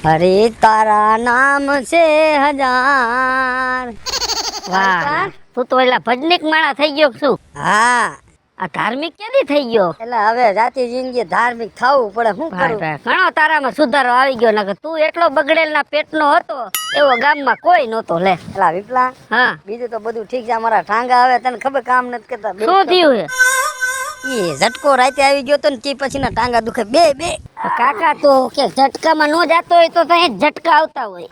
અરે તારા નામ છે હજાર. વાહ તું તો એલા ભજનિક માણા થઈ ગયો શું? હા આ ધાર્મિક ક્યાંથી થઈ ગયો? એટલે હવે જાતિ જિંદગી ધાર્મિક થવું પડે. શું ભાઈ કરું? ભાઈ ઘણો તારામાં સુધારો આવી ગયો. નકર તું એટલો બગડેલના પેટનો હતો એવો ગામમાં કોઈ નહોતો. લે એલા વિપલા, હા બીજું તો બધું ઠીક છે. અમારા ઠાંગા આવે તને ખબર કામ નથી કરતા. શું થયું હે? એ ઝટકો રાતે આવી ગયો તો ને તે પછી ના ટાંગા દુખે બે. કાકા તો કે ઝટકામાં નો જાતો હોય તો તઈ ઝટકા આવતા હોય.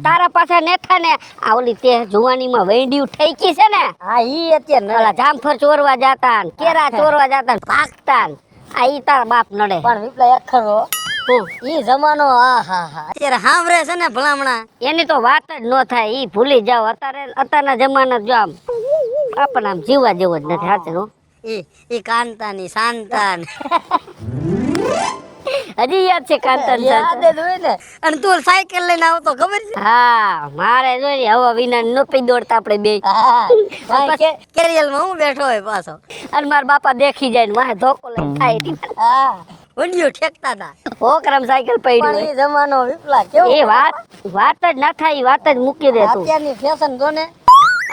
તારા પાછા નેઠા ને આ ઓલી તે જુવાનીમાં વૈંડિયું ઠઈકી છે ને, હા ઈ અત્યારે ઓલા જામફળ ચોરવા જાતા ને કેરા ચોરવા જાતા ને ભાગતા ને આ ઈ તારા બાપ નડે. પણ વિપલા એક ખરો, હું ઈ જમાનો હા અત્યારે હાંભરે છે ને ભલામણા. એની તો વાત જ ન થાય. ઈ ભૂલી જાવ. અત્યારના જમાના જો આમ આપણને આમ જીવા જેવો જ નથી. સાચું હો. ઈ કાંતાની શાંતાન હજી યાદ છે કાંતન? યાદ જ હોય ને. અને તું સાયકલ લઈને આવતો ખબર છે? હા મારે જોઈ હવા વિના નો પી દોડતા આપણે બે. હા કેરિયલ માં હું બેઠો હોય પાછો. અને મારા બાપા દેખી જાય ને મારે ધોકો લઈને થાય. હા વંડિયો ઠેકતા હતા. ઓકરમ સાયકલ પડી પણ હોય. ઈ જમાનો વિપલા કેવો. એ વાત જ ના થાય. ઈ વાત જ મૂકી દે તું. અત્યારની ફેશન જો ને.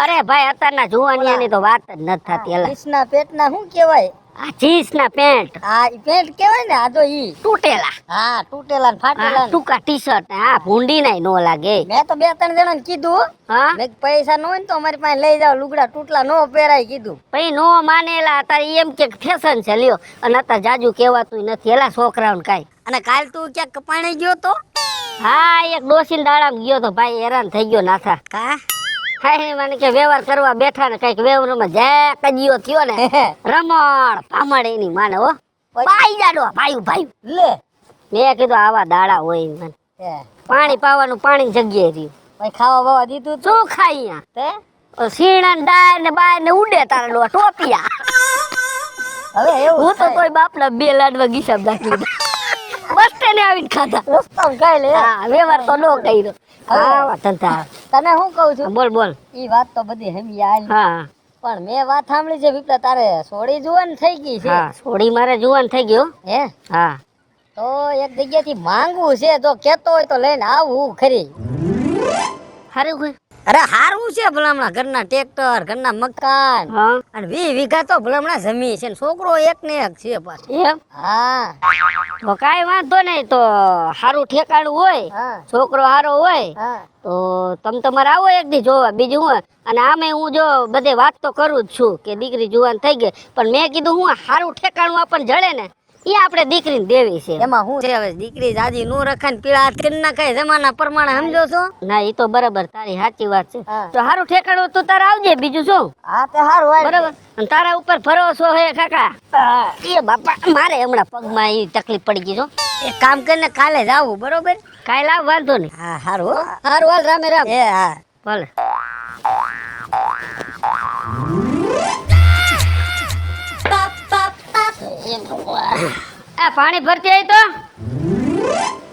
અરે ભાઈ અત્યારના જુવાનિયાની તો વાત જ નથી થતી. એલા જીન્સના પેટના શું કહેવાય? આ જીન્સ ના પેન્ટ હા ઈ પેન્ટ કહેવાય ને. આ તો ઈ તૂટેલા. હા તૂટેલા ને ફાટેલા ને. ટૂંકા ટી શર્ટ આ ભૂંડી નાય નો લાગે. મેં તો 2-3 જણાને કીધું. હા મેં કીધું પૈસા ન હોય ને તો અમારી પાસે લઈ જાવ. લુગડા તૂટલા નો પહેરાય કીધું. પછી નો માનેલા. તારે એમ કે ફેશન છે લ્યો. અને અત્યારે જાજુ કહેવાતું નથી. એલા છોકરાઓને કાંઈ. અને કાલ તું ક્યાંક કપાણે ગયો તો? હા એક ડોસીન દાડામાં ગયો તો ભાઈ. હેરાન થઈ ગયો નાથા. કા ખાઈ મને કે વ્યવહાર કરવા બેઠા ને કઈક વ્યવહારમાં જે કજીયો થયો ને રમણ પામણ એની માને હો. ભાઈ જાડો ભાઈ લે મેં કીધું આવા દાડા હોય ને મને. હે પાણી પાવાનું પાણી જગ્યાએ રહ્યું. ભાઈ ખાવા બાવા દીધું તું? શું ખાઈ તે સીણા ને દાળ ને બાય ને ઉડે તારા ડોહા ટોપિયા. હવે એવું હું તો કોઈ બાપના 2 લાડવા ગીસાબ નાખી દીધા. બસ સ્ટેન્ડે આવીને ખાધા. રસ્તામાં ખાઈ લે. હા વ્યવહાર તો નો કર્યો. હા ધંધા. તને હું કહું છું, બોલ. ઈ વાત તો બધી હમી આલ. હા પણ મેં વાત સાંભળી છે વિપલા તારે સોડી જુવાન થઈ ગઈ છે. હા સોડી મારે જુવાન થઈ ગયો. હે હા તો એક જગ્યાથી માંગવું છે. તો કેતો હોય તો લઈને આવું ખરી. હારું કોઈ. અરે હારું છે ભલામણા. ઘરના ટ્રેક્ટર, ઘરના મકાન હા અને 20 વીઘા તો ભલામણા જમી છે. ને છોકરો એક ને એક છે પાછો. એમ હા તો કાંઈ વાંધો નહીં. તો સારું ઠેકાણું હોય, હા છોકરો સારો હોય હા તો તમે તમારે આવો એક દી જોવા. બીજું હું અને આમે હું જો બધે વાત તો કરું જ છું કે દીકરી જુવાન થઈ ગઈ. પણ મેં કીધું હું સારું ઠેકાણું આપણને જડે ને એ આપણે દીકરીને દેવી છે. એમાં હું છે હવે દીકરી જાજી નો રખાય ને પીળા હાથ કરી નાખાય જમાના પ્રમાણે. સમજો છો? ના એ તો બરાબર તારી સાચી વાત છે. હા. તો સારું ઠેકાણું તું તારે આવજે. બીજું શું હા તે હારું હોય. બરાબર. અને તારા ઉપર ભરોસો હે કાકા. એ બાપા મારે હમણાં પગમાં એ તકલીફ પડી ગઈ છો. એક કામ કરીને કાલે જ આવું. બરોબર? કાંઈ લાવ વાંધો નહીં. હા હારું હો. સારું હાલ રામે રામ. એ હા ભલે. આ પાણી ભરતી આવી તો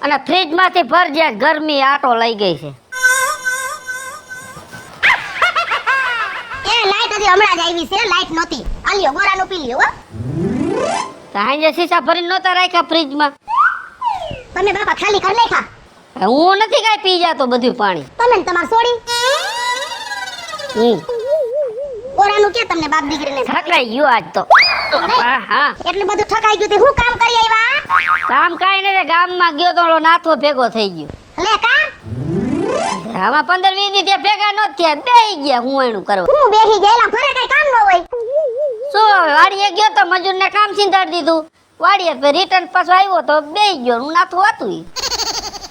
અને ફ્રીજ માંથી ભરજે. ગરમી આટો લઈ ગઈ છે. એ લાઈટ હજી હમણાં જ આવી છે. લાઈટ નહોતી. આલ્યો ગોરાનું પી લ્યો હો. સાંજે સીસા ભરીને નહોતા રાખ્યા ફ્રીજમાં? તમે બાપા ખાલી કરી નાખ્યા. હું નથી કાંઈ પી જાતો બધું પાણી. તમે ને તમાર છોડી હમ ગોરાનું કે તમને બાપ દીકરીને થકાઈ ગયો આજ તો. હા એટલું બધું ઠકાઈ ગયું તે હું કામ કરી આવ્યા? કામ કાંઈ નથી. ગામમાં ગયો તો ઓલો નાથો ભેગો થઈ ગયો. લે કા આમાં 15-20 દી ત્યાં ભેગા ન થયા. બેહી ગયા. હું એનું કરવા હું બેહી ગયેલા ઘરે કઈ કામ ન હોય. શું હવે વાડીએ ગયો તો મજૂરને કામ સિંધાડી દીધું. વાડીએ રિટર્ન પાછો આવ્યો તો બેહી ગયો. હું નાથું હતું ઈ.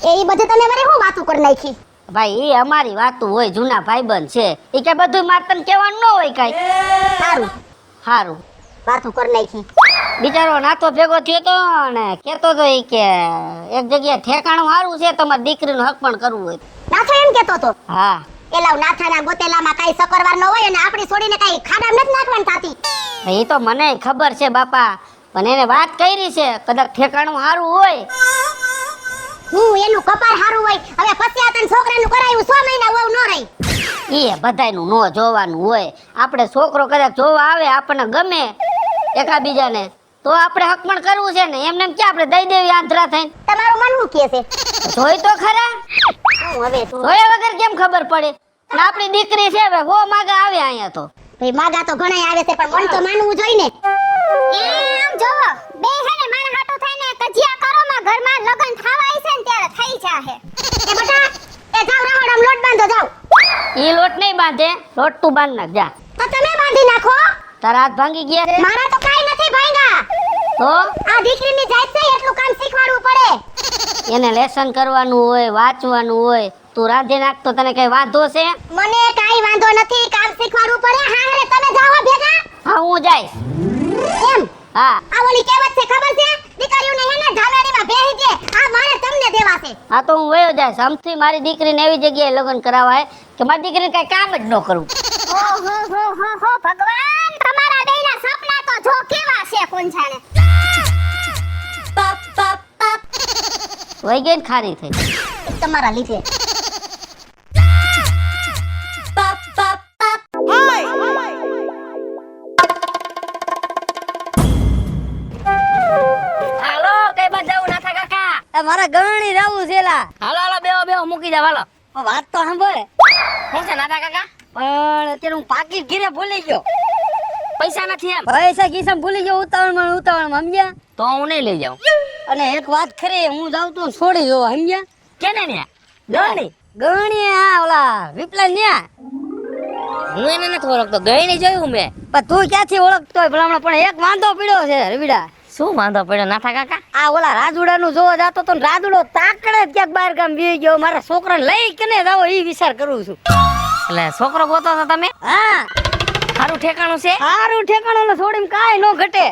એ બધું તમે વરે હું વાતું કરી નાખી? ભાઈ એ અમારી વાતું હોય. જૂના ભાઈબંધ છે. એ કે બધું મારે તને કહેવાનું ન હોય કાંઈ. સારું સારું વાતું કરી નાખી. બિચારો નાતો ભેગો થયો તો ને કેતો તો ઈ કે એક જગ્યાએ ઠેકાણું સારું છે તમારી દીકરીનું હક પણ કરવું હોય. નાથો એમ કેતો તો હા એલા નાથાના ગોતેલામાં કઈ સકરવાર ન હોય અને આપણી છોડીને કઈ ખાડામાં નથી નાખવાની થાતી. એ તો મને ખબર છે બાપા. પણ એને વાત કરી છે કદાચ ઠેકાણું સારું હોય. હું એનું કપાર હારું હોય. હવે પછી આ તને છોકરાનું કરાયું 6 મહિના વહુ ન રહી. એ બધાયનું ન જોવાનું હોય. આપણે છોકરો કદાચ જોવા આવે આપણને ગમે એકાબીજાને તો આપણે હક પણ કરવું છે ને, એમને એમ ક્યાં આપણે દઈ દેવી આંધળા થઈને? તમારું મન શું કહે છે? જોઈ તો ખરા, હું હવે તું જોયા વગર કેમ ખબર પડે? અને આપણી દીકરી છે હવે હો માગા આવે અહીંયા તો. ભાઈ માગા તો ઘણા આવે છે, પણ મન તો માનવું જોઈએ ને. એમ જો બે હે ને મારા હાટુ થઈને કજિયા કરો માં ઘરમાં લગન થવા આવી છે ને ત્યારે થઈ જાહે. એ બટા એ જાવ રવાડમ લોટ બાંધો જાવ. ઈ લોટ નહીં બાંધે, લોટ તું બાંધ નાખ જા. તો તમે બાંધી નાખો. તારા હાથ ભાંગી ગયા છે મારા તો કાઈ નથી ભાઈગા. તો આ દીકરીની જાત છે એટલું કામ શીખવાડવું પડે. એને લેસન કરવાનું હોય, વાંચવાનું હોય. તું રાંધી નાખ તો તને કઈ વાંધો છે? મને કાઈ વાંધો નથી, કામ શીખવાડવું પડે. હા રે તમે જાઓ ભેગા. હા હું જઈશ. એમ હા આ ઓલી કહેવત છે ખબર છે, દીકરીઓને હે ને ધામેડીમાં બેહી દે. આ મારે તમને દેવા છે. હા તો હું વયો જઈશ. આમથી મારી દીકરીને એવી જગ્યાએ લગ્ન કરાવાય કે મારી દીકરીને કઈ કામ જ ન કરવું. હો ભગવાન, તમારા બેયના સપના તો જો કેવા છે કોણ જાણે. વહી ગઈ ને ખારી થઈ. તમારા લીધે હાલો કઈ બાજુ જાવું નાથા કાકા? એ મારા ગરણી જાવું છે લા. હાલો હાલો બેહો બેહો મૂકી જાવ હાલો. પણ વાત તો સાંભળે. શું છે નાથા કાકા? પણ અત્યારે હું પાકીટ ઘીરે ભૂલી ગયો. પૈસા નથી એમ? પૈસા ખિસ્સામાં ભૂલી ગયો ઉતાવળમાં સમજ્યા. તો હું નહીં લઈ જાઉં. અને એક વાત ખરી, હું જાઉં તો છોડી જો સમજ્યા. કેને ને? ગણી. ગરણી હા ઓલા વિપલા ન્યા. હું એને નથી ઓળખતો, ગઈ જોયું મેં. પણ તું ક્યાંથી ઓળખતો હોય ભલામણ? પણ એક વાંધો પડ્યો છે રવિડા. શું વાંધો પડ્યો નાથા કાકા? આ ઓલા રાજુડાનું જોવા જાતો તો ને રાજુડો તાકડે જ ક્યાંક બહાર ગામ વી ગયો. મારા છોકરાને લઈ કેને જાવો એ વિચાર કરું છું. એટલે છોકરો ગોતો છો તમે? હા સારું ઠેકાણું છે? સારું ઠેકાણું છોડીને કાંઈ ન ઘટે.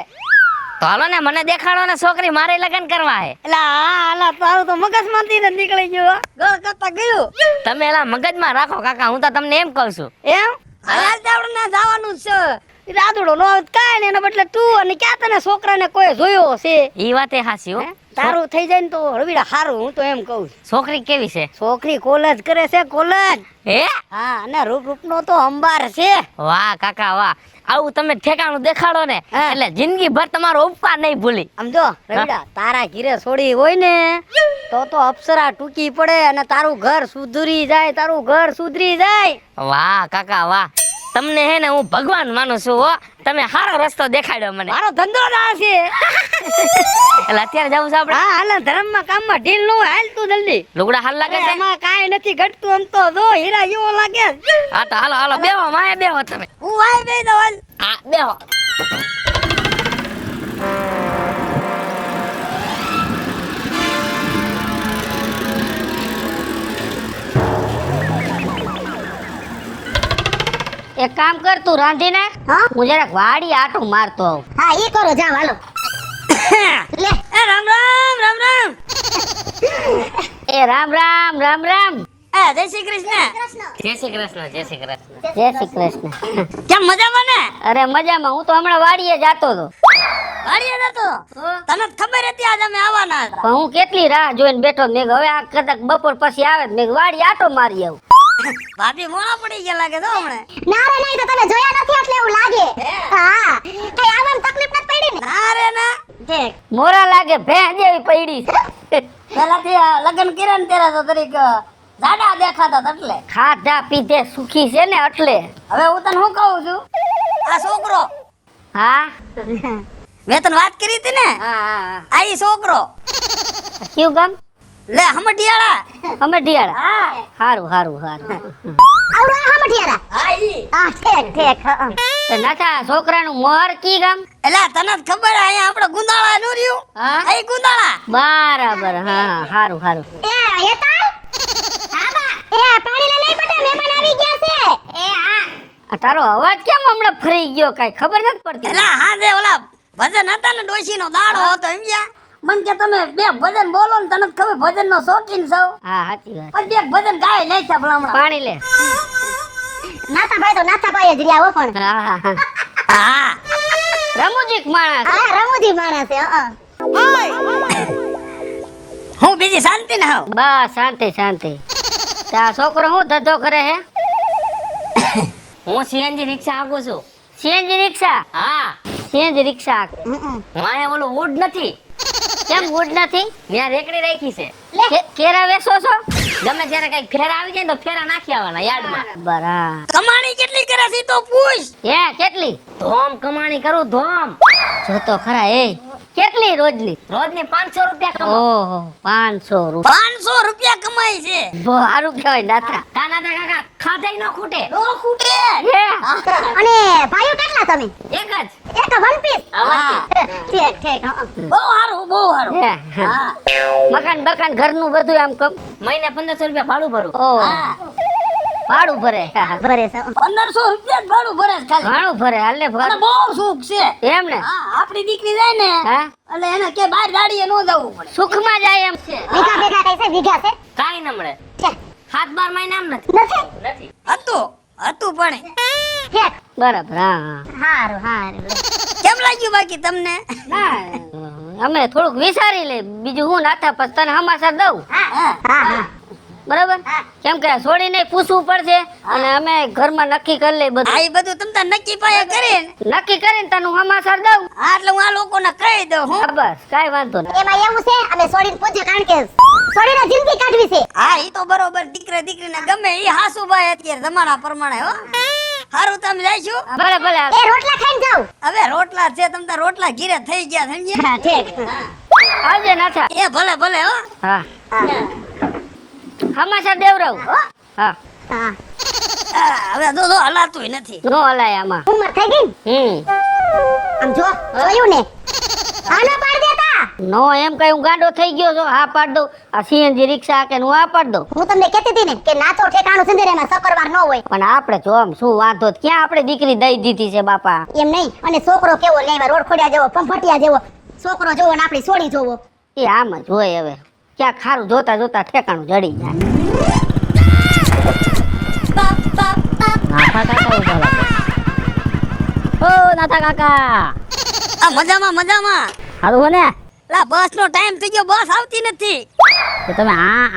તો હાલો ને મને દેખાડો ને, છોકરી મારે લગ્ન કરવા હે. એટલે હા તારું તો મગજમાંથી જ નીકળી ગયું. ગળ કરતા ગયું. તમે એલા મગજમાં રાખો કાકા, હું તો તમને એમ કહું છું. એમ હાલ આપણે જવાનું જ છે. રાજુડો નો કાંઈ ને એના બદલે તું અને ક્યાં તને છોકરાને કોઈ જોયો છે? ઈ વાત એ હાસી હો. તારું થઈ જાય ને તો રવિડા હારું, હું તો એમ કહું છું. છોકરી કેવી છે? છોકરી કોલેજ કરે છે, કોલેજ. હે? હા અને રૂપનો તો અંબાર છે. વાહ કાકા વાહ, આવું તમે ઠેકાણું દેખાડો ને હા. એટલે જિંદગી ભર તમારો ઉપકાર નહીં ભૂલી. આમ જો રવિડા, તારા ઘીરે છોડી હોય ને તો અપ્સરા ટૂંકી પડે અને તારું ઘર સુધરી જાય, તારું ઘર સુધરી જાય. વાહ કાકા વાહ, તમને હે ને હું ભગવાન માનું છું હો. તમે સારો રસ્તો દેખાડ્યો મને. મારો ધંધો જ આ છે. એટલે અત્યારે જાવું છે આપણે? હા હાલ ધર્મમાં કામમાં ઢીલ ન હોય, હાલ તું જલ્દી. લુગડા હાલ લાગે છે? એમાં કાંઈ નથી ઘટતું, આમ તો જો હીરા જેવો લાગે. હા તો હાલો હાલો બેહો, માએ બેહો તમે. હું આય બે દો હાલ. હા બેહો. એક કામ કર, તું રાંધી નાખ. હા હું જરાક વાડી આટો મારતો આવું. હા ઈ કરો જાવ હાલો. લે એ રામ રામ રામ રામ. એ રામ રામ રામ રામ. એ જય શ્રી કૃષ્ણ. જય શ્રી કૃષ્ણ, જય શ્રી કૃષ્ણ. જય શ્રી કૃષ્ણ. કેમ મજામાં ને? અરે મજામાં, હું તો હમણાં વાડીએ જાતો હતો. વાડીએ જતો? તને જ ખબર હતી આજ અમે આવવાના હતા. પણ હું કેટલી રાહ જોઈને બેઠો. મેં કીધું હવે આ કદાચ બપોર પછી આવે તો મેં કીધું વાડી આટો મારી આવું. ભાભી મોડા પડી ગયા લાગે તો હમણે. ના રે નહીં તો તમે જોયા નથી એટલે એવું લાગે. હા કઈ આવવામાં તકલીફ નથી પડી ને? ના રે ના. દેખ મોરા લાગે ભેં જેવી પડી. પેલાથી આ લગ્ન કર્યા ને ત્યારે તો તરીક જાડા દેખાતા હતા એટલે. ખાધા પીધે સુખી છે ને એટલે. હવે હું તને શું કહું છું, આ છોકરો હા મેં તને વાત કરી હતી ને, હા આ ઈ છોકરો કયું ગામ? લે હમટિયાળા. અમે ઢિયાળા. હા હારું હારું હારું. આવડો આ મઠિયારા. હા ઈ. હા ઠેક ઠેક. હા તો નાથા છોકરાનું મોર કી ગામ? એલા તને જ ખબર અહીંયા આપણે ગુંદાળા નું રહ્યું. હા આ ગુંદાળા. બરાબર. હા હારું હારું. એ હેતા હા બા એ પાણી લઈ બટા મહેમાન આવી ગયા છે. એ હા આ તારો અવાજ કેમ હમણાં ફરી ગયો, કઈ ખબર નથી પડતી. એલા હા દે ઓલા ભજન હતા ને ડોશી નો દાડો હતો એમ ગયા. મન કે તમે બે ભજન બોલો ને, તને જ ખબર ભજન નો શોખીન છો. હા સાચી વાત. પછી એક ભજન ગાય લે છે ભલામણા. પાણી લે. નાતા ભાઈ તો નાતા ભાઈ જ રહ્યા હો પણ. હા હા. હા રમૂજીક માણસ. હા રમૂજી માણસ છે. હા હું બીજી શાંતિ ને હાવ. બસ શાંતિ શાંતિ. આ છોકરો શું ધંધો કરે હે? હું સીએનજી રિક્ષા આપું છું. સીએનજી રિક્ષા? હા સેજ રિક્ષા. મારે ઓલું વુડ નથી, કેમ ગુડ નથી? ત્યાં રેકડી રાખી છે. કેરા વેચો છો? ગમે ત્યારે કઈક ફેરા આવી જાય ને તો ફેરા નાખી આવવાના યાર્ડમાં. બરા. કમાણી કેટલી કરે છે તો પૂછ. હે કેટલી? ધોમ કમાણી કરું ધોમ. જો તો ખરા એ. કેટલી રોજની? રોજની 500 રૂપિયા કમાઉં. ઓહો 500 રૂપિયા. 500 રૂપિયા કમાય છે. બહુ સારું કહેવાય નાથા. કાના કાકા ખાધેય ન ખૂટે. હે અને ભાઈઓ કેટલા તમે? એક જ. એક વન પીસ. ઠીક ઠીક. બહુ સારું બહુ સારું. હે. મકાન બકાન ઘરનું બધું આમ કમ. મહિને 1500 રૂપિયા ભાડું ભરું. ઓહો ભાડું ભરે. ભરે છે. 1500 રૂપિયા ભાડું ભરે છે ખાલી. ભાડું ભરે હાલે ભાડું. બહુ સુખ છે. એમ ને? આપણી દીકરી જાય ને હા એટલે એને કે બહાર ગાડીએ ન જવું પડે. સુખમાં જાય એમ છે. વીઘા ભેગા કઈ છે? વીઘા છે? કાઈ ન મળે. છે. 7-12 મહિના આમ નથી. નથી? નથી. હતું પણ ઠીક. બરાબર હા હારું હારું. કેમ લાગ્યું બાકી તમને? હા અમે થોડુંક વિચારી લે બીજું હું નાથા પછી તને હમાસા દઉં. હા હા. બરાબર કેમ કે છોડીને પૂછવું પડશે અને અમે ઘરમાં નક્કી કરી લઈ બધું. આ બધું તમ તાર નક્કી પાયા કરીને નક્કી કરીને તને હું હમાસા દઉં. એટલે હું આ લોકોને કહી દઉં હું. બસ કાઈ વાંધો નહીં. એમાં એવું છે અમે છોડીને પૂછે કારણ કે છોડીને જિંદગી કાઢવી છે. હા ઈ તો બરોબર દીકરા દીકરીને ગમે ઈ હાસુભાઈ અત્યારે જમાના પ્રમાણે હો. હારું તમે જઈશું. ભલે ભલે હાલ. એ રોટલા ખાઈને જાવ. હવે રોટલા છે તમ તાર રોટલા ઘીરે થઈ ગયા સમજ્યા. હા ઠીક. આવજે નાથા. એ ભલે ભલે હો. હા હમાસા દેવરાવ. હા હા. હવે જો હલાતુંય નથી. નો હલાય આમાં. ઉંમર થઈ ગઈ. આમ જો જોયું ને. આના પાડ દેતા. નો એમ કઈ હું ગાંડો થઈ ગયો છો. હા પાડ દઉં. આ સીએનજી રિક્ષા કે હું આ પાડ દઉં. હું તમને કહેતી હતી ને કે નાચો ઠેકાણું સિંદરેમાં સકરવાર ન હોય. પણ આપણે જો આમ શું વાંધો ક્યાં આપણે દીકરી દઈ દીધી છે બાપા. એમ નહીં. અને છોકરો કેવો લેવા રોડ ખોડ્યા જેવો પંફટિયા જેવો છોકરો જોવો ને આપણી છોડી જોવો. એ આમ જ હોય હવે ક્યાં ખારું જોતા જોતા ઠેકાણું જડી જાય. નાથા કાકા ઉભા લાગે. ઓ નાથા કાકા આ મજામાં મજામાં. હારું હો ને? લા બસ નો ટાઈમ થઈ ગયો બસ આવતી નથી. તો તમે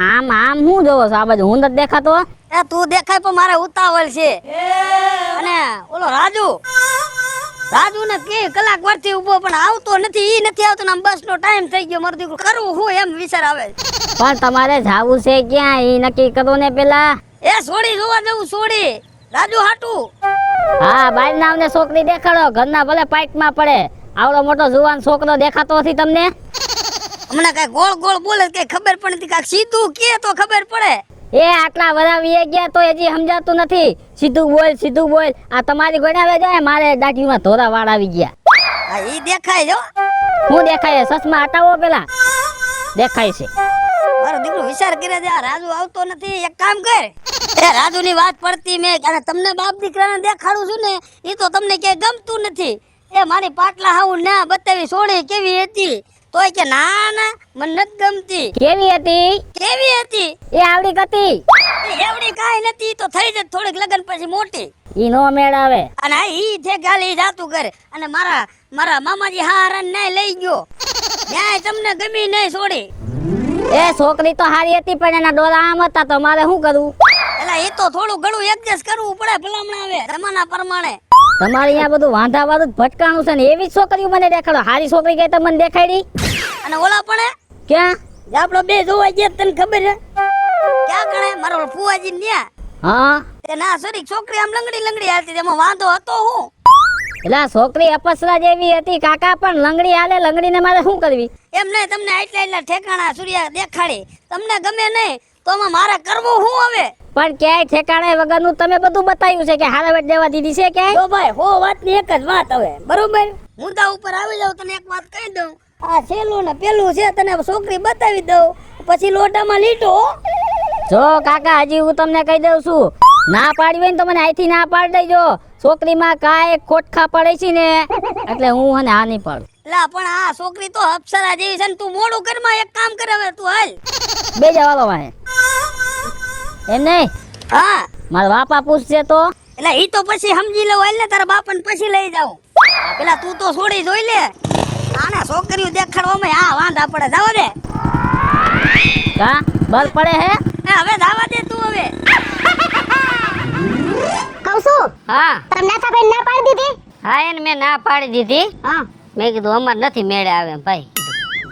આમ આમ શું જોવો છો? આ બાજુ હું નથી દેખાતો. એ તું દેખાય પણ મારે ઉતાવળ છે. અને ઓલો રાજુ ને કે કલાક વર્ષથી ઊભો પણ આવતો નથી. ઈ નથી આવતો ને આમ બસ નો ટાઈમ થઈ ગયો. મારું દીકરું કરવું હું એમ વિચાર આવે. પણ તમારે જાવું છે ક્યાં એ નક્કી કરો ને પેલા. એ સોડી જોવા જવું સોડી રાજુ હાટું. હા બાર નામને છોકરી દેખાડો. ઘરના ભલે પાઇટમાં પડે. આવડો મોટો જુવાન છોકરો દેખાતો નથી તમને? હમણાં કઈ ગોળ ગોળ બોલે કઈ ખબર પણ નથી. કાંઈક સીધું કે તો ખબર પડે. એ આટલા વરાવી ગયા તો હજી સમજાતું નથી. સીધું બોલ સીધું બોલ. આ તમારી ગણાવે જાય મારે દાઢીમાં ધોરા વાળ આવી ગયા. હા ઈ દેખાય જો. હું દેખાય? સસમા હટાવો પેલા. દેખાય છે. મારો દીકરો વિચાર કરે છે આ રાજુ આવતો નથી. એક કામ કર એ રાજુ ની વાત પડતી મેં અને તમને બાપ દીકરાને દેખાડું છું ને એ તો તમને ક્યાંય ગમતું નથી. એ મારી પાટલા હાવું ના બતાવી સોડી કેવી હતી તોય કે ના ના મને નથી ગમતી. કેવી હતી? કેવી હતી? એ આવડી હતી. એવડી કાઈ નથી તો થઈ જત થોડીક લગન પછી મોટી. ઈ નો મેળ આવે. અને આ ઈ થે ગાલી જાતું કરે અને મારા મામાજી હારણ ને લઈ ગયો. ન્યાય તમને ગમી નહીં સોડી. એ છોકરી તો હારી હતી પણ એના ડોલા આમ હતા તો મારે શું કરવું? એલા એ તો થોડું ઘણું એડજસ્ટ કરવું પડે ભલામણ આવે જમાના પ્રમાણે. તમારે અહીંયા બધું વાંધા વાળું જ ભટકાણું છે ને એવી જ છોકરીઓ મને દેખાડો. હારી છોકરી કઈ તમને દેખાડી? અને ઓલા પણ ક્યાં? આપડે બે જોવા ગયા તને ખબર છે ક્યાં કણે મારો ફુવાજી ન્યા. હા તે ના સોરી છોકરી આમ લંગડી હાલતી એમાં વાંધો હતો હું. એટલે છોકરી અપસરા જેવી હતી કાકા પણ લંગડી હાલે. લંગડીને મારે શું કરવી? એમ નહીં તમને એટલા ઠેકાણા સૂર્યા દેખાડી તમને ગમે નહીં તો આમાં મારે કરવું હું હવે. પણ ક્યાંય ઠેકાણે વગરનું તમે બધું બતાવ્યું છે કે હારાવટ દેવા દીધી છે ક્યાંય? તો ભાઈ હો વાતની એક જ વાત હવે બરોબર મુદ્દા ઉપર આવી જાવ તને એક વાત કહી દઉં. આ છેલ્લું ને પેલું છે તને છોકરી બતાવી દઉં પછી લોટામાં લીટો. જો કાકા હજી હું તમને કહી દઉં છું ના પાડી હોય ને તો મને અહીંથી ના પાડી દેજો. છોકરીમાં કાંઈ ખોટખા પડે છે ને એટલે હું અને આ નહીં પાડું. લા પણ આ છોકરી તો અપ્સરા જેવી છે ને તું મોડું કરમાં એક કામ કરે હવે તું હાલ બે જવાલો વાહે એમ નહીં. હા મારા બાપા પૂછશે તો એટલે ઈ તો પછી સમજી લઉં હાલ ને તારા બાપાને પછી લઈ જાઉં. પેલા તું તો છોડી જોઈ લે આને છોકરીઓ દેખાડવામાં આ વાંધા પડે જાવ દે. કા બળ પડે હે? હવે જાવા દે તું હવે. કહું છું હા તમે નાથાભાઈ ના પાડી દીધી. હા એને મેં ના પાડી દીધી. હા મેં કીધું અમાર નથી મેળે આવે એમ ભાઈ.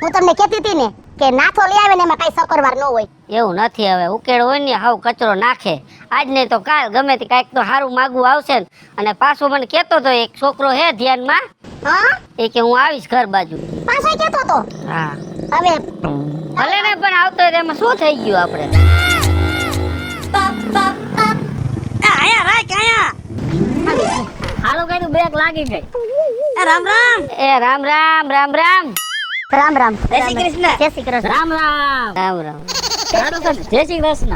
હું તમને કહેતી હતી ને કે નાથો લઈ આવે ને એમાં કઈ સકરવાર ન હોય. એવું નથી હવે ઉકેળ હોય ને હાવ કચરો નાખે. આજ નહીં તો કાલ ગમે તે કાંઈક તો સારું માગવું આવશે ને. અને પાછો મને કહેતો તો એક છોકરો હે ધ્યાનમાં હા એ કે હું આવીશ ઘર બાજુ. પાછો કહેતો તો હા હવે ભલે ને પણ આવતો હોય તો એમાં શું થઈ ગયું આપણે. આયા રાખ આયા. હાલો કઈ બ્રેક લાગી ગઈ. રામ રામ. એ રામ રામ રામ રામ રામ રામ જય શ્રી કૃષ્ણ. જય શ્રી કૃષ્ણ. રામ રામ રામ રામ. જય શ્રી કૃષ્ણ.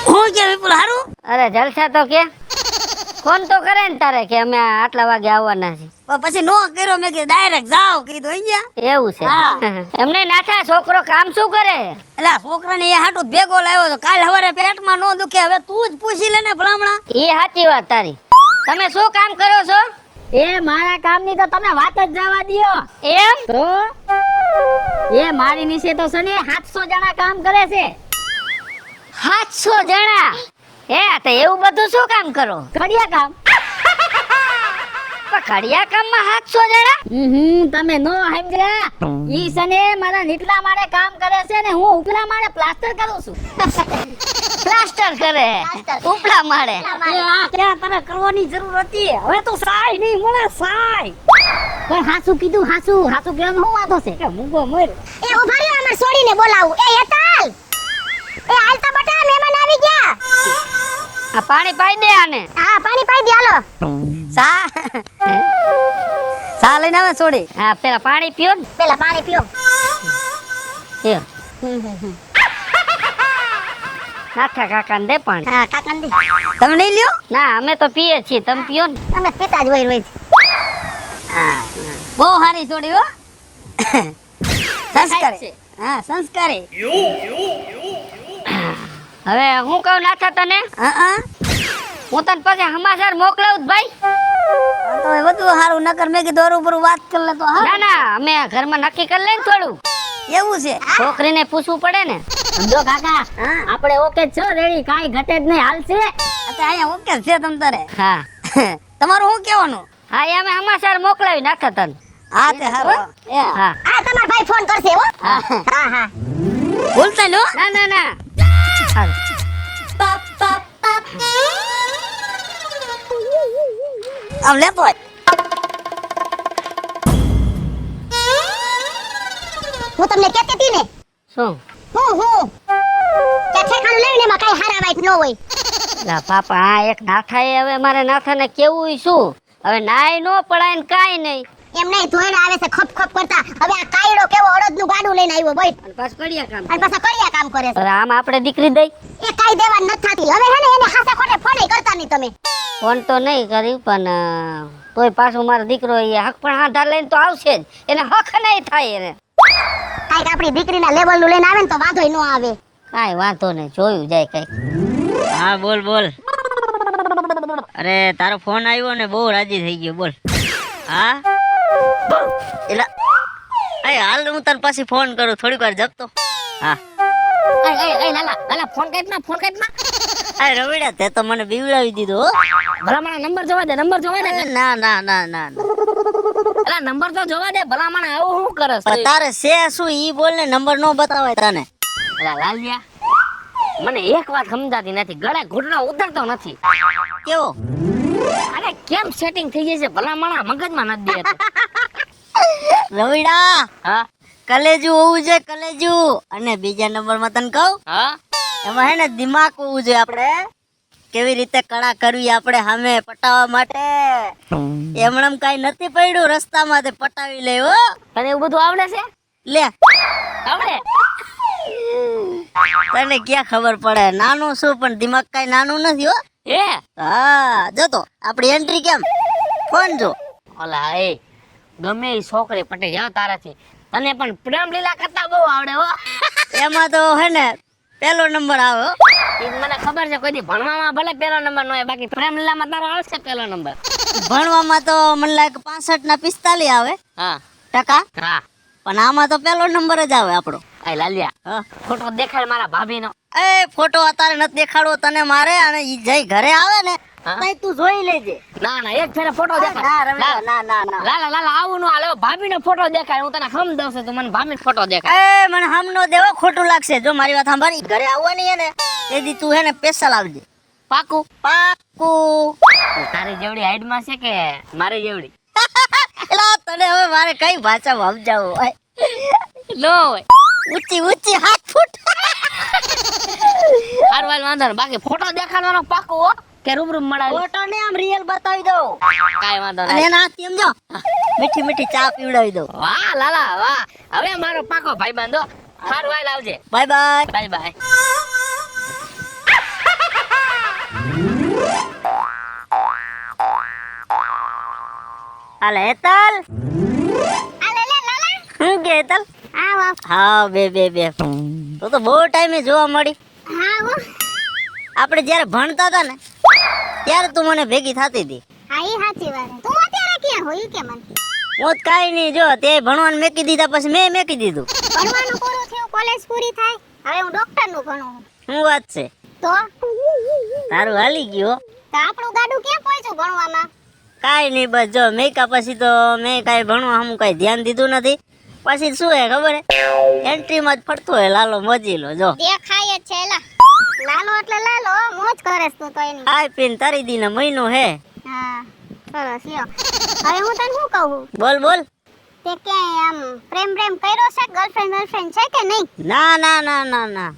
હું કે વિપુલ હારું. અરે જલસા તો કે ફોન તો કરે ને તારે કે અમે આટલા વાગે આવવાના છે. પણ પછી નો કર્યો મેં કે ડાયરેક્ટ જાવ કીધું અહીંયા. એવું છે હા. એમને નાથા છોકરો કામ શું કરે. એટલે આ છોકરાને એ હાટું ભેગો લાવ્યો તો કાલ સવારે પેટમાં નો દુખે હવે તું જ પૂછી લે ને ભલામણા. એ સાચી વાત તારી. તમે શું કામ કરો છો. એ મારા કામની તો તમે વાત જ જવા દ્યો. એમ તો એ મારી નીચે તો છે ને 700 જણા કામ કરે છે. 700 જણા. હે તો એવું બધું શું કામ કરો. કડિયા કામ. પણ કડિયા કામમાં 700 જણા. તમે નો સમજ્યા. ઈ છે ને મારા નીચલા માળે કામ કરે છે ને હું ઉપલા માળે પ્લાસ્ટર કરું છું. પ્લાસ્ટર કરે ઉપલા માળે. ક્યાં તારે કરવાની જરૂર હતી હવે તો સાય નહીં મળે સાય. પણ હાસુ કીધું હાસુ કહેવાનું શું વાંધો છે. કે મૂંગો મર. એ ઉભા રહ્યો અમાર છોડીને બોલાવું. એ યતાલ એ હાલ તો બટા મહેમાન આવી ગયા. આ પાણી પાઈ દે આને. હા પાણી પાઈ દે હાલો. સા લઈને આવે છોડી. હા પેલા પાણી પીઓ ને. પેલા પાણી પીઓ. એ નાથા કાકાને દે પાણી. હા કાકાને દે. તમે નહીં લ્યો. ના અમે તો પીએ છીએ તમે પીઓ ને. અમે પીતા જ હોય રોજ. બહુ સારી છોડી હો. સંસ્કારી. હા સંસ્કારી. હવે હું કહું નાથા તને હા હા. હું તને પછી સમાચાર મોકલાવું ભાઈ. તો એ બધું સારું નકર મેં કીધું રૂબરૂ વાત કરી લે તો હા. ના ના અમે ઘરમાં નક્કી કરી લઈને થોડું. એવું છે. છોકરીને પૂછવું પડે ને. સમજો કાકા હા. આપણે ઓકે જ છો રેડી કાઈ ઘટે જ નહીં હાલશે. અત્યારે અહીંયા ઓકે છે તમ તારે. હા તમારું શું કહેવાનું. હા એ અમે સમાચાર મોકલાવી નાથા તને. હા તે સારું. હા આ તમાર ભાઈ ફોન કરશે હો. હા હા હા. ભૂલતા નો. ના ના ના. સારું. આમ લેતો હોય. હું તમને કહેતી હતી ને શું હું કે ઠેકાણું લેવીને એમાં કઈ હારા વાઈટ ન હોય. લા પાપા આ એક નાથાએ હવે મારે નાથાને કેવું શું હવે નાય નો પડાય ને કાઈ નહીં. એમ નહીં ધોઈને આવે છે ખપ ખપ કરતા. હવે આ કાયડો કેવો અડદનું ગાડું લઈને આવ્યો બોય. અને પાછું કડિયા કામ અને પાછા કડિયા કામ કરે છે. હવે આમ આપણે દીકરી દઈ. એ કાઈ દેવા નથી થતી. હવે હે ને એને હાસા ખોટે ફોને કરતા નહીં તમે. ફોન તો નહીં કર્યું પણ તોય પાછું મારો દીકરો એ હક પણ આધાર લઈને તો આવશે જ. એને હક નહીં થાય એને. કાઈક આપણી દીકરીના લેવલનું લઈને આવે ને તો વાંધોય ન આવે. કાંઈ વાંધો નહીં જોયું જાય કઈ. હા બોલ બોલ. અરે તારો ફોન આવ્યો ને બહુ રાજી થઈ ગયો બોલ. હા એલા એ હાલ હું તને પછી ફોન કરું થોડીક વાર જપતો. હા એ લાલા ફોન કાઢ ના. અરે રવિડા તે તો મને બીવડાવી દીધો હો. ભલામણા નંબર જોવા દે ના ના ના ના એલા નંબર તો જોવા દે ભલામણા આવું શું કરસ. પણ તારે છે શું ઈ બોલ ને નંબર નો બતાવાય તને. એલા લાલિયા મને એક વાત સમજાતી નથી. ગળે ઘૂંટણો ઉતરતો નથી. કેવો અરે કેમ સેટિંગ થઈ જાય છે ભલામણા મગજમાં નથી દેતું. રવિડા હા કલેજુ હોવું જોઈએ કલેજુ. અને બીજા નંબરમાં તને કહું હા એમાં હે ને દિમાગ હોવું જોઈએ. આપણે કેવી રીતે કળા કરવી આપણે સામે પટાવવા માટે. એમણમ કઈ નથી પડ્યું રસ્તામાં તે પટાવી લે હો. તને એવું બધું આવડે છે. લે આવડે તને ક્યાં ખબર પડે. નાનું શું પણ દિમાગ કઈ નાનું નથી હો. એ હા જતો આપડી એન્ટ્રી કેમ ફોન જો. ઓલા એ ગમે એ છોકરી પટે જાવ તારાથી તને પણ પ્રેમ લીલા કરતા બહુ આવડે હો. એમાં તો હે ને પેલો નંબર આવે હો. ઈ મને ખબર છે કોઈ દી ભણવામાં ભલે પેલો નંબર ન હોય બાકી પ્રેમ લીલામાં તારો આવશે પેલો નંબર. ભણવામાં તો મને લાગે 65 ના 45 આવે હા ટકા. હા પણ આમાં તો પેલો નંબર જ આવે આપણો. એ લાલિયા હા ફોટો દેખાડ મારા ભાભીનો. એ ફોટો અત્યારે નથી દેખાડવો તને મારે. અને ઈ જઈ ઘરે આવે ને હા? તઈ તું જોઈ લેજે. ના ના એક ફેરે ફોટો દેખાડ. ના રમેશ, ના ના ના. લાલા લાલા આવું નો હાલે ભાભીનો ફોટો દેખાય હું તને હમ દઉં છું તું મને ભાભીનો ફોટો દેખાય. એ મને હમ નો દેવો, ખોટું લાગશે. જો મારી વાત સાંભળી, ઘરે આવવાની હે ને એદી તું હે ને સ્પેશિયલ આવજે. પાકું? પાક્કું. તારી જેવડી હાઈટ માં છે કે મારી જેવડી? એલા તને હવે મારે કઈ ભાષામાં સમજાવવું હોય? નો હોય. ઊંચી ઊંચી 7 ફૂટ. હારવાલ વાંધો નહીં. બાકી ફોટો દેખાડવાનો પાકું હો કે રૂબરૂ મળાવી? ફોટો ને આમ રિયલ બતાવી દઉં કાઈ વાંધો અને નહીં. એના હાથથી એમ જો મીઠી મીઠી ચા પીવડાવી દઉં. વાહ લાલા વાહ. હવે મારો પાકો ભાઈ બાંધો. હારવાલ આવજે. Bye bye. Bye bye. હાલે હેતલ. આલે લે લાલા શું કે હેતલ? આવો હા બે તો બહુ ટાઈમે જોવા મળી. આવો આપણે જ્યારે ભણતા હતા ને ત્યારે તું મને ભેગી થતી હતી. હા ઈ સાચી વાત છે. તું અત્યારે ક્યાં હોય કે મને હું જ કાંઈ નહીં, જો તે ભણવાનું મેકી દીધા પછી મેં મેકી દીધું. ભણવાનું પૂરું થયું કોલેજ પૂરી થાય હવે હું ડોક્ટર નું ભણું શું વાત છે? તો તારું હાલી ગયું હો. તો આપણું ગાડું ક્યાં પહોંચ્યું ભણવામાં કાંઈ નહીં, બસ જો મેકા પછી તો મેં કાંઈ ભણવા હમ કાંઈ ધ્યાન દીધું નથી. પછી શું હે ખબર હે, એન્ટ્રીમાં જ ફરતો હોય લાલો મોજીલો. જો દેખાય જ છે એલા લાલો એટલે લાલો મોજ કરેસ તું તો એની ખાઈ પીને તારી દીને મહિનો હે. હા સરસ લ્યો હવે હું તને શું કહું બોલ બોલ. તે ક્યાંય આમ પ્રેમ કર્યો છે ગર્લફ્રેન્ડ છે કે નહીં ના ના ના ના ના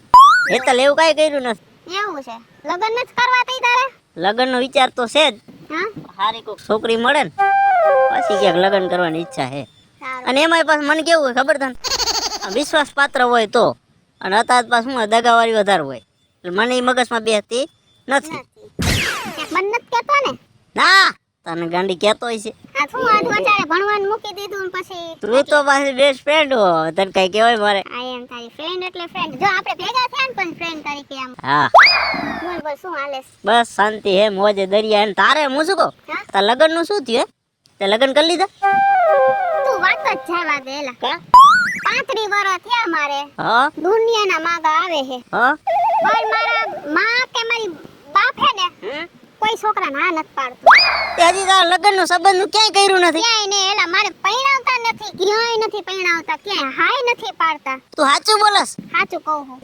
હેતલ એવું કાંઈ કર્યું નથી. એવું છે લગ્ન જ કરવા તઈ તારે લગ્નનો વિચાર તો છે જ. હા સારી કોઈક છોકરી મળે ને પછી ક્યાંક લગ્ન કરવાની ઈચ્છા છે. સારું અને એમાંય પાછું મને કેવું હોય ખબર તને, વિશ્વાસ પાત્ર હોય તો. અને અત્યારે પાછું શું દગાવાળી વધારે હોય એટલે મને ઈ મગજમાં બેસતી નથી. મન નથી કેતો ને ના તને ગાંડી કહેતો હોય છે. આ શું આજ વચારે ભણવાનું મૂકી દીધું ને પછી તું તો પાછી બેસ્ટ ફ્રેન્ડ હો, તને કઈ કહેવાય મારે? આ એમ તારી ફ્રેન્ડ એટલે ફ્રેન્ડ જો આપણે ભેગા થયા ને પણ ફ્રેન્ડ તરીકે આમ હા બોલ શું હાલે છે? બસ શાંતિ હે, મોજે દરિયા. અને તારે હું શું કહું, હા? તાર લગ્ન નું શું થયું હે? તે લગ્ન કરી લીધા? તું વાત જ જવા દે એલા કા? 35 વર્ષ થયા મારે હા દુનિયાના માગા આવે છે હા. પણ મારા માં કે મારી બાપ હે ને હમ? કોઈ છોકરા ના નથી પાડતું તે હજી તારા લગ્ન નું સંબંધ નું ક્યાંય કર્યું નથી. ક્યાંય ને એલા મારે પૈણાવતા નથી ક્યાંય નથી પૈણાવતા ક્યાંય હાય નથી પાડતા તું સાચું બોલસ? સાચું કહું હું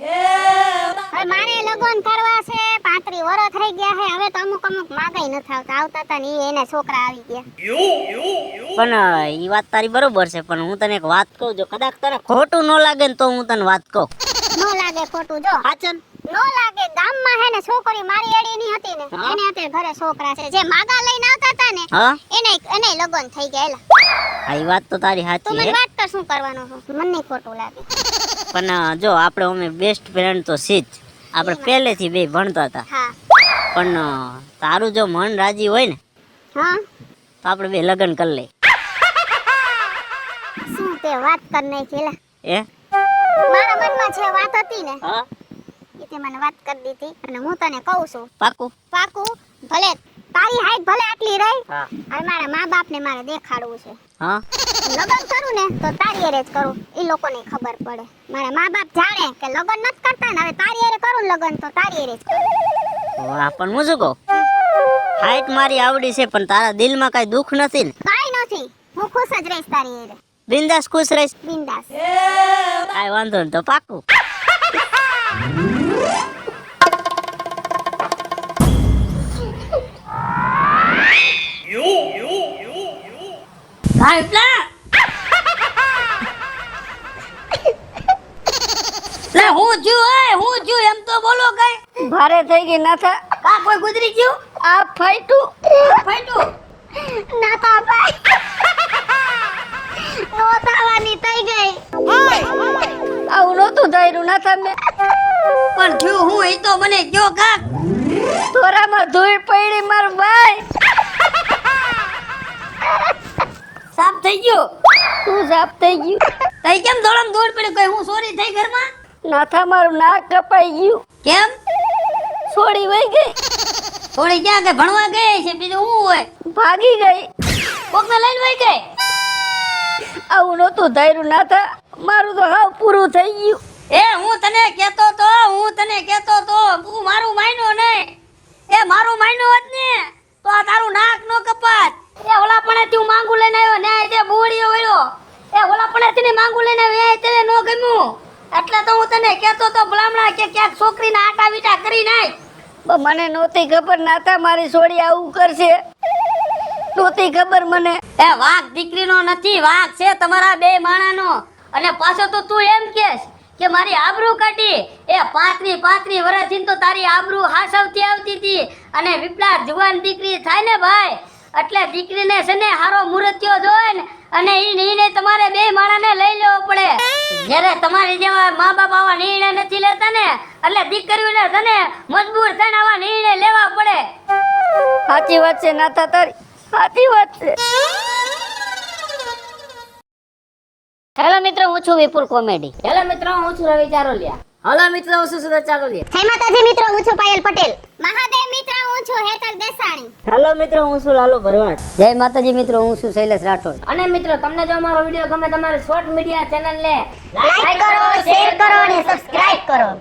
હવે મારે લગ્ન કરવા છે 35 વર્ષ થઈ ગયા છે હવે તો અમુક માગાઈ નથી આવતા હતા ને ઈ એને છોકરા આવી ગયા પણ ઈ વાત તારી બરોબર છે, પણ હું તને એક વાત કહું, જો કદાચ તને ખોટું ન લાગે ને તો હું તને વાત કહું. નો લાગે ખોટું જો સાચન? નો લાગે ગામમાં હે ને છોકરી મારી એડીની હતી ને હા? એને અત્યારે ઘરે છોકરા છે જે માગા લઈને આવતા હતા ને હા એને લગ્ન થઈ ગયા એલા આ ઈ વાત તો તારી તું સાચી મને હે. વાત કર શું કરવાનો છો મને નહીં ખોટું લાગે પણ જો આપણે અમે બેસ્ટ ફ્રેન્ડ તો છે જ, આપણે પહેલેથી બે ભણતા હતા. હા પણ તારું જો મન રાજી હોય ને હા તો આપણે બે લગ્ન કરી લઈ. શું તે વાત કર નાખી એલા એ મારા મનમાં જે વાત હતી ને હા એ તે મને વાત કરી દીધી અને હું તને કહું છું પાકું? પાકું ભલે તારી હાઈટ ભલે આટલી રહી હા અને મારા મા બાપ ને મારે દેખાડવું છે હા. લગ્ન કરું ને તો તારી હારે જ કરું એ લોકોને ખબર પડે મારા મા બાપ જાણે કે લગ્ન નથી કરતા ને હવે તારી હારે કરું ને લગ્ન તો તારી હારે જ કરું વાહ, પણ હું શું કહું, હાઈટ મારી આવડી છે પણ તારા દિલમાં કઈ દુઃખ નથી ને? કાઈ નથી હું ખુશ જ રહીશ તારી હારે બિંદાસ ખુશ રહીશ? બિંદાસ કાંઈ વાંધો નહીં, તો પાકું. ભાઈપલા લે હું થયું એમ તો બોલો કઈ. ભારે થઈ ગઈ નાથા. કા કોઈ ગુજરી ગયું? આ ફાઈટું ફાટ્યું? ના તો ભાઈ નો થવાની થઈ ગઈ આવું નહોતું ધાર્યું નાથા મેં. પણ થયું હું એ તો મને કયો કાક. તોરામાં ધૂળ પડી મારો ભાઈ. સાફ થઈ ગયો? તું સાફ થઈ ગયું. તઈ કેમ દોડમ દોડ પડે કોઈ હું સોરી થઈ ઘરમાં? નાથા મારું નાક કપાઈ ગયું. કેમ? છોડી વઈ ગઈ. થોડી ક્યાં કે ભણવા ગઈ છે બીજું હું હોય? ભાગી ગઈ. કોકને લઈને વઈ ગઈ? આવું નહોતું ધાર્યું નાથા. મારું તો હાવ પૂરું થઈ ગયું. હું તને કહેતો તો તું મારું માન્યો નહીં. એ મારું માયનું હોત ને તો આ તારું નાક નો કપાત. એ ઓલા પણ તું માંગુ લઈને આવ્યો ને તે બોડીઓ વળ્યો. એ ઓલા પણ તીને માંગુ લઈને આવ્યો તે નો ગમ્યું. એટલે તો હું તને કહેતો તો ભલામણા કે ક્યાંક છોકરીના આટા વીટા કરી નાખ. મને નહોતી ખબર નાતા મારી સોડી આવું કરશે, નહોતી ખબર મને. એ વાઘ દીકરીનો નથી, વાઘ છે તમારા બે માણાનો. અને પાછો તો તું એમ કહેશ કે મારી આબરૂ કાઢી. એ 35 વર્ષથી તો તારી આબરૂ હાસવતી આવતી હતી. અને વિપલા જુવાન દીકરી થાય ને ભાઈ એટલે દીકરીને છે ને હારો મુરત્યો જોઈ ને અને ઈને તમારે બે માણાને લઈ લેવો પડે. જ્યારે તમારી જેવા મા બાપ આવા નિર્ણય નથી લેતા ને એટલે દીકરીઓને છે ને મજબૂર થઈને આવા નિર્ણય લેવા પડે. સાચી વાત છે નાતા તારી, સાચી વાત છે. હેલો મિત્રો, હું છું વિપુલ કોમેડી. હેલો મિત્રો, હું છું રવિ ચારોલિયા. હલો મિત્રો, હું છું સુરત ચારોલિયા. જય માતાજી મિત્રો, હું છું પાયલ પટેલ. મહાદેવ મિત્રો, હું છું હેતલ દેસાણી. હેલો મિત્રો, હું છું લાલુ ભરવાડ. જય માતાજી મિત્રો, હું છું શૈલેષ રાઠોડ. અને મિત્રો, તમને જો અમારો વિડીયો ગમે તમારે શોર્ટ મીડિયા ચેનલ ને લાઈક કરો, શેર કરો અને સબસ્ક્રાઇબ કરો.